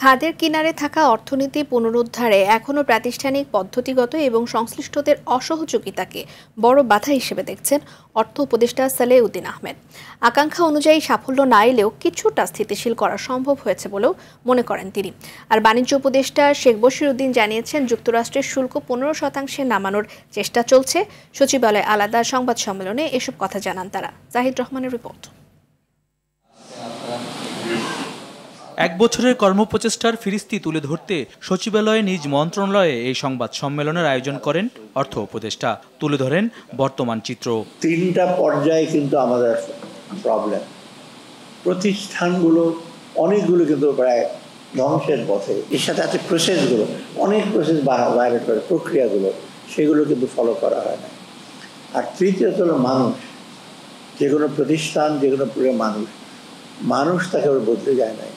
খাদের কিনারে থাকা অর্থনীতি পুনরুদ্ধারে এখনও প্রাতিষ্ঠানিক, পদ্ধতিগত এবং সংশ্লিষ্টদের অসহযোগিতাকে বড় বাধা হিসেবে দেখছেন অর্থ উপদেষ্টা সালেউদ্দিন আহমেদ। আকাঙ্ক্ষা অনুযায়ী সাফল্য না এলেও কিছুটা স্থিতিশীল করা সম্ভব হয়েছে বলেও মনে করেন তিনি। আর বাণিজ্য উপদেষ্টা শেখ বশির উদ্দিন জানিয়েছেন, যুক্তরাষ্ট্রের শুল্ক 15% নামানোর চেষ্টা চলছে। সচিবালয়ে আলাদা সংবাদ সম্মেলনে এসব কথা জানান তারা। জাহিদ রহমানের রিপোর্ট। এক বছরের কর্মপ্রচেষ্টার ফিরিস্তি তুলে ধরতে সচিবালয়ে নিজ মন্ত্রণালয়ে এই সংবাদ সম্মেলনের আয়োজন করেন অর্থ উপদেষ্টা। তুলে ধরেন বর্তমান চিত্র। তিনটা পর্যায়ে কিন্তু আমাদের প্রবলেম। প্রতিষ্ঠানগুলো অনেকগুলো কিন্তু প্রায় ধ্বংসের পথে। এর সাথে আছে প্রসেসগুলো, অনেক প্রসেস ভায়োলেট করে, প্রক্রিয়াগুলো সেগুলো কিন্তু ফলো করা হয় না। আর তৃতীয়ত হলো মানুষ। যে কোনো প্রতিষ্ঠান, যে কোনো মানুষ তাকে বদলে যায় নাই।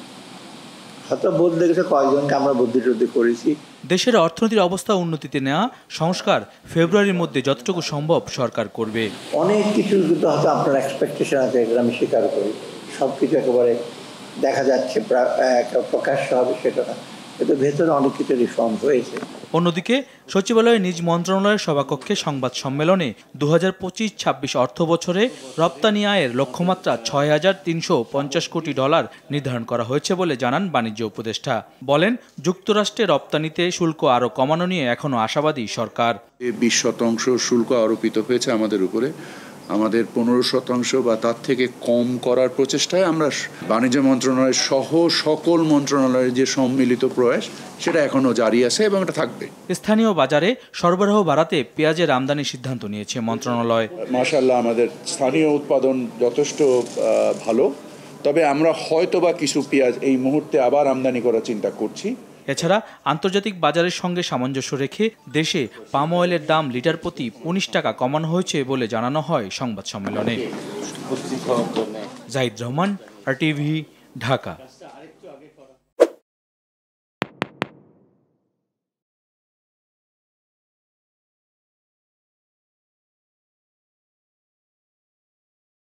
হয়তো বদলে গেছে কয়েকজনকে আমরা বুদ্ধি করেছি। দেশের অর্থনীতির অবস্থা উন্নতিতে নেওয়া সংস্কার ফেব্রুয়ারির মধ্যে যতটুকু সম্ভব সরকার করবে। অনেক কিছু কিন্তু হয়তো আপনার এক্সপেকটেশন আছে, এগুলো আমি স্বীকার করি। সব কিছু একেবারে দেখা যাচ্ছে প্রকাশ্য হবে সেটা না, কিন্তু ভেতরে অনেক কিছু রিফর্ম হয়েছে। অন্যদিকে সচিবালয়ে নিজ মন্ত্রণালয়ের সভাকক্ষে সংবাদ সম্মেলনে 2025-26 অর্থ বছরে রপ্তানি আয়ের লক্ষ্যমাত্রা $6,350 কোটি নির্ধারণ করা হয়েছে বলে জানান বাণিজ্য উপদেষ্টা। বলেন, যুক্তরাষ্ট্রে রপ্তানিতে শুল্ক আরও কমানো নিয়ে এখনও আশাবাদী সরকার। 20% শুল্ক আরোপিত হয়েছে আমাদের উপরে। আমাদের 15% বা তার থেকে কম করার প্রচেষ্টায় আমরা বাণিজ্য মন্ত্রণালয় সহ সকল মন্ত্রণালয়ের যে সম্মিলিত প্রয়াস সেটা এখনো জারি আছে এবং এটা থাকবে। স্থানীয় বাজারে সরবরাহ বাড়াতে পেঁয়াজের আমদানির সিদ্ধান্ত নিয়েছে মন্ত্রণালয়। মাশাআল্লাহ, আমাদের স্থানীয় উৎপাদন যথেষ্ট ভালো, তবে আমরা হয়তোবা কিছু পেঁয়াজ এই মুহূর্তে আবার আমদানি করার চিন্তা করছি। এছাড়া আন্তর্জাতিক বাজারের সঙ্গে সামঞ্জস্য রেখে দেশে পাম অয়েলের দাম লিটার প্রতি 19 টাকা কমানো হয়েছে বলে জানানো হয় সংবাদ সম্মেলনে। জাহিদ রহমান, RTV, ঢাকা।